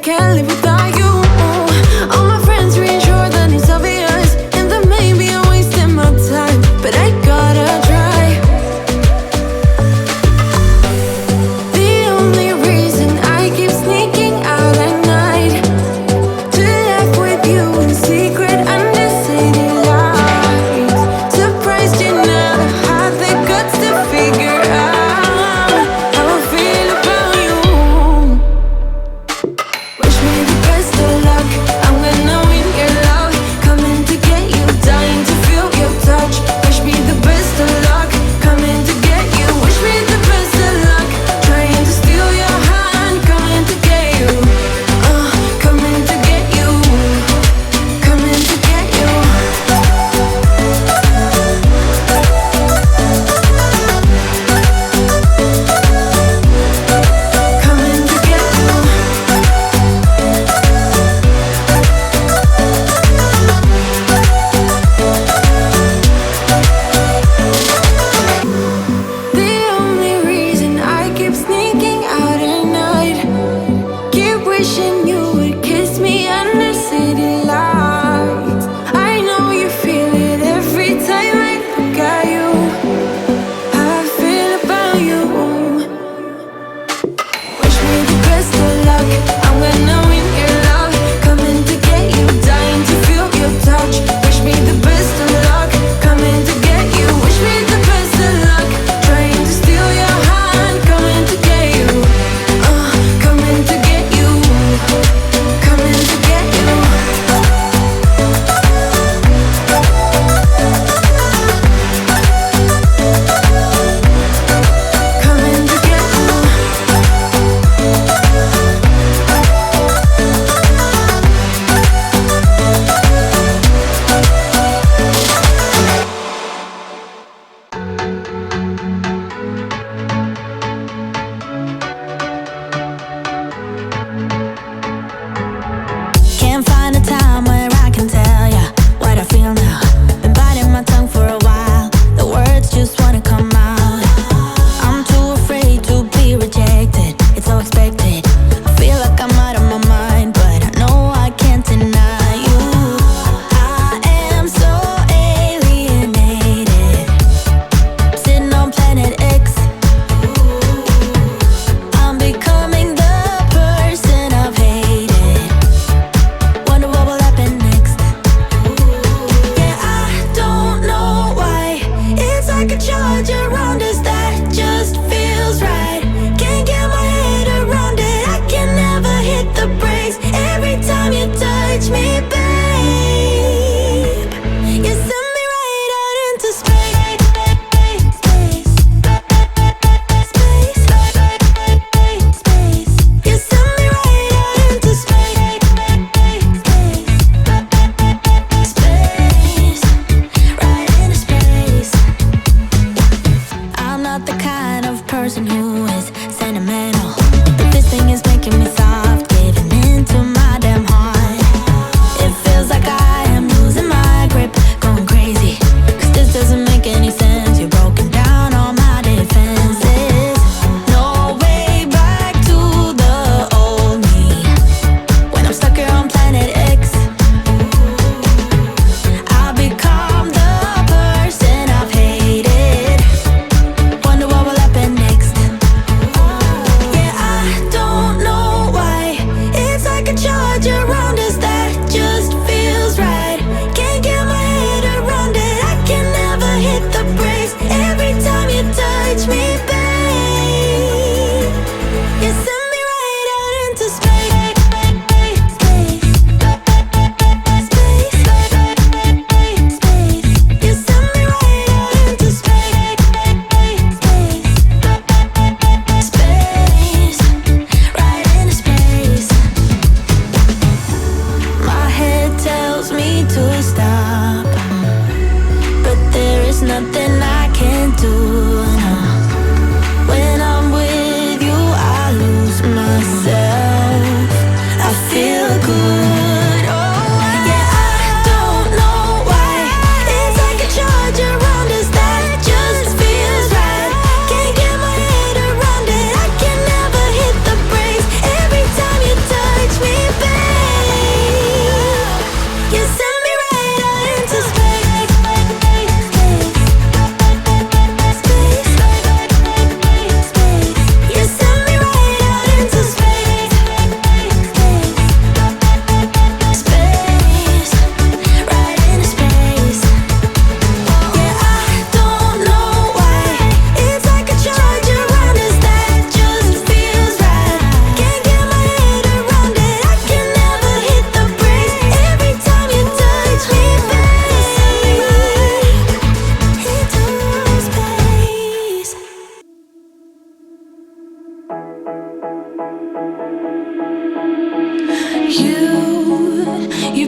can't live without you. All my friends reassure that it's obvious, and that maybe I'm wasting my time, but I gotta try. The only reason I keep sneaking out at night to laugh with you in secret under city lights. Surprised you never had the guts to figure out how I feel about you. Wish me the best of luck, I'm gonna win your love. Coming to get you, dying to feel your touch. Wish me the best of luck, coming to get you. Wish me the best of luck, trying to steal your hand. Coming to get you, coming to get you, coming to get you. Coming to get you. The only reason I keep sneaking out at night, keep wishing you would kiss me under city lights. I know you feel it every time I look at you. How I feel about you. Wish me the best of luck, I'm gonna win your love. Coming to get you, dying to feel your touch. Wish me the best of luck, coming to get you. Wish me the best of luck, trying to steal your hand. Coming to get you, coming to get you.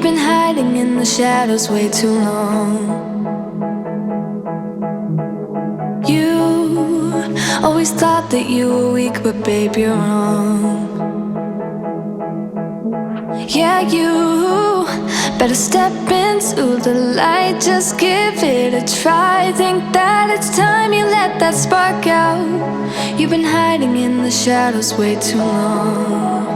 You've been hiding in the shadows way too long. You always thought that you were weak, but babe, you're wrong. Yeah, you better step into the light, just give it a try. Think that it's time you let that spark out. You've been hiding in the shadows way too long.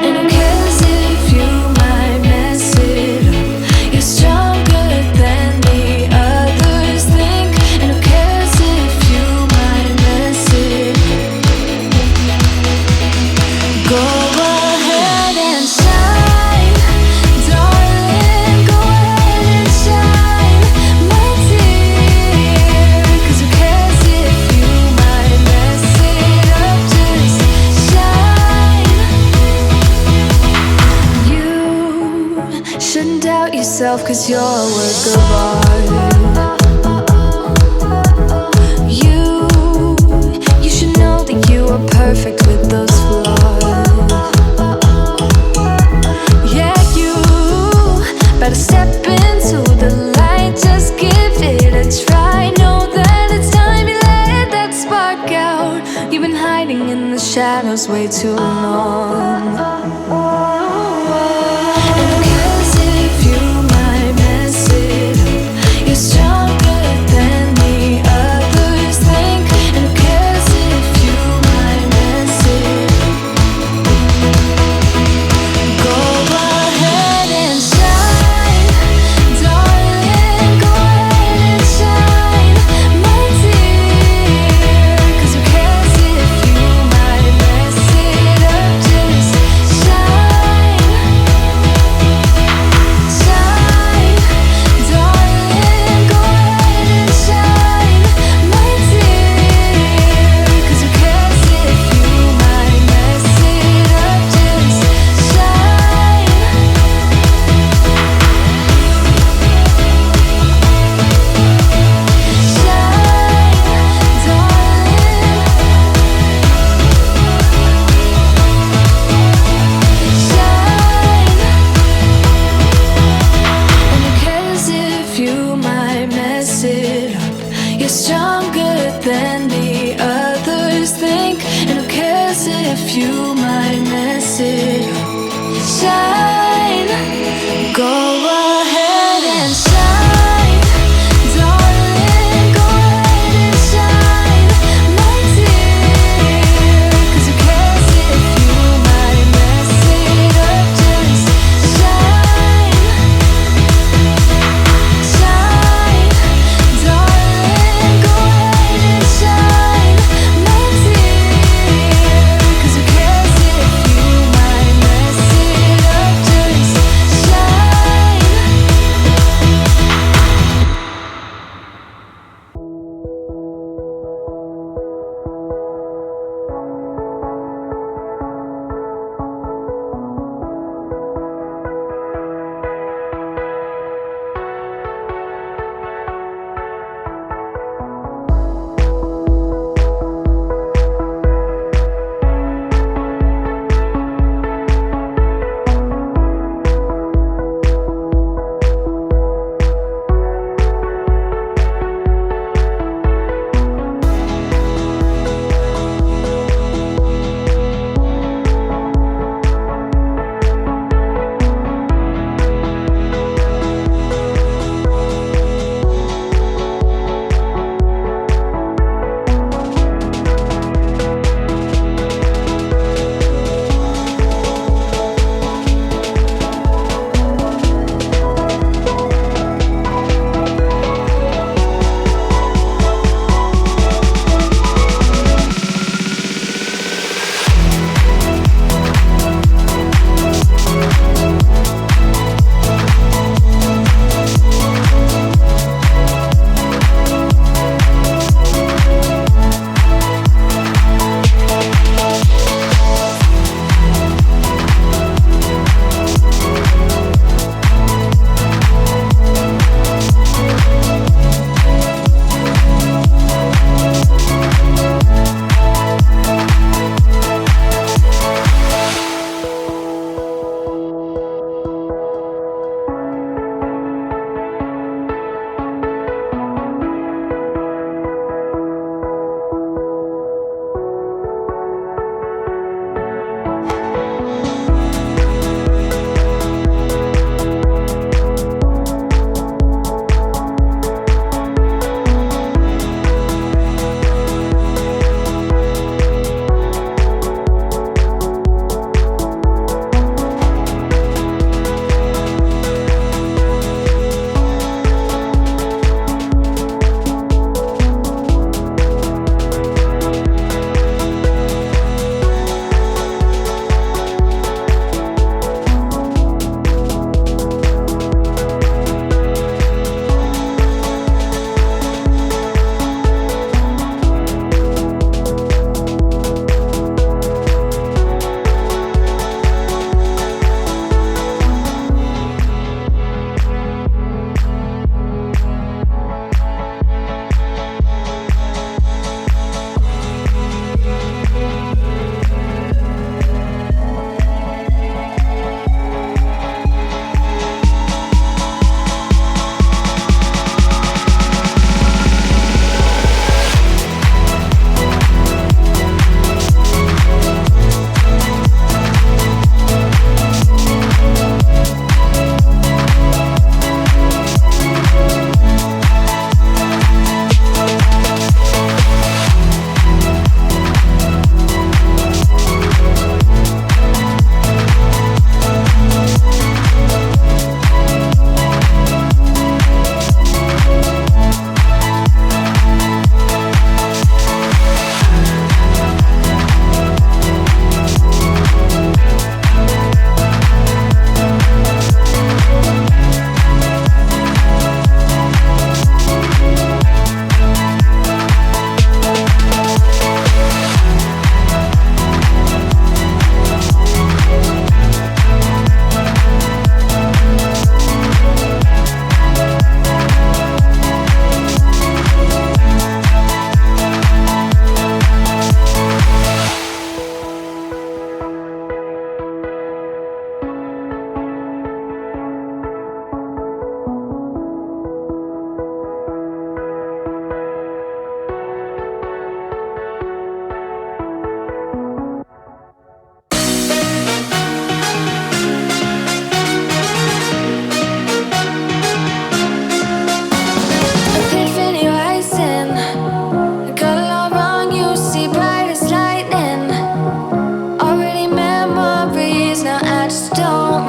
And who cares if you might mess it up? You're stronger than the others think. And who cares if you might mess it up? Go ahead and shine, darling, go ahead and shine, my dear. 'Cause who cares if you might mess it up? Just shine. You shouldn't doubt yourself, 'cause you're a work of art. You should know that you are perfect with those flaws. Yeah, you better step into the light, just give it a try. Know that it's time you let that spark out. You've been hiding in the shadows way too long. And who cares if you might mess it up? You're stronger than the others think. And who cares if you might mess it up? Go ahead and shine, darling, go ahead and shine, my dear. 'Cause who cares if you might mess it up? Just shine, shine, darling, go ahead and shine, my dear. 'Cause who cares if you might mess it up? Just shine. You're stronger than the others think. And who cares if you might mess it up? Shine, go ahead and shine, darling, go ahead and shine, my dear. 'Cause who cares if you might mess it up? Just shine, shine, darling, go ahead and shine, my dear. 'Cause who cares if you might mess it up? Just shine.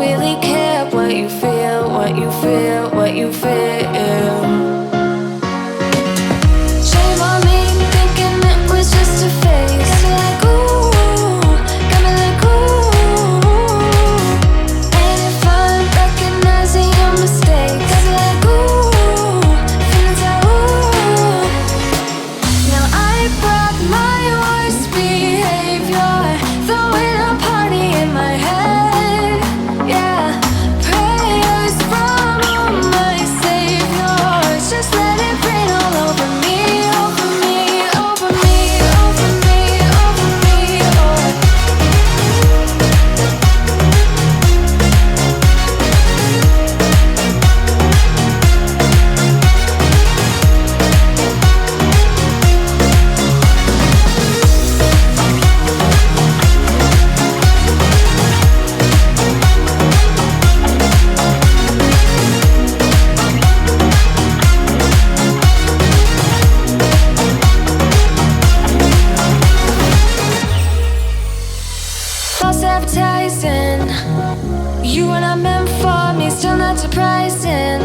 really care what you feel, what you feel, what you feel. Shame on me thinking it was just a phase. Got me like ooh, got me like ooh. And if I'm recognizing your mistakes, got me like ooh, feelings like ooh. Now I brought my worst behavior, throwing a party in my head. Yeah, prayers from all my saviors. Just let it rain all over me, over me, over me, over me, over me. False advertising, you were not meant for me, still not surprising.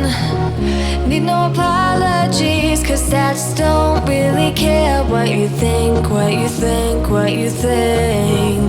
Need no apologies, cause I just don't really care what you think, what you think, what you think.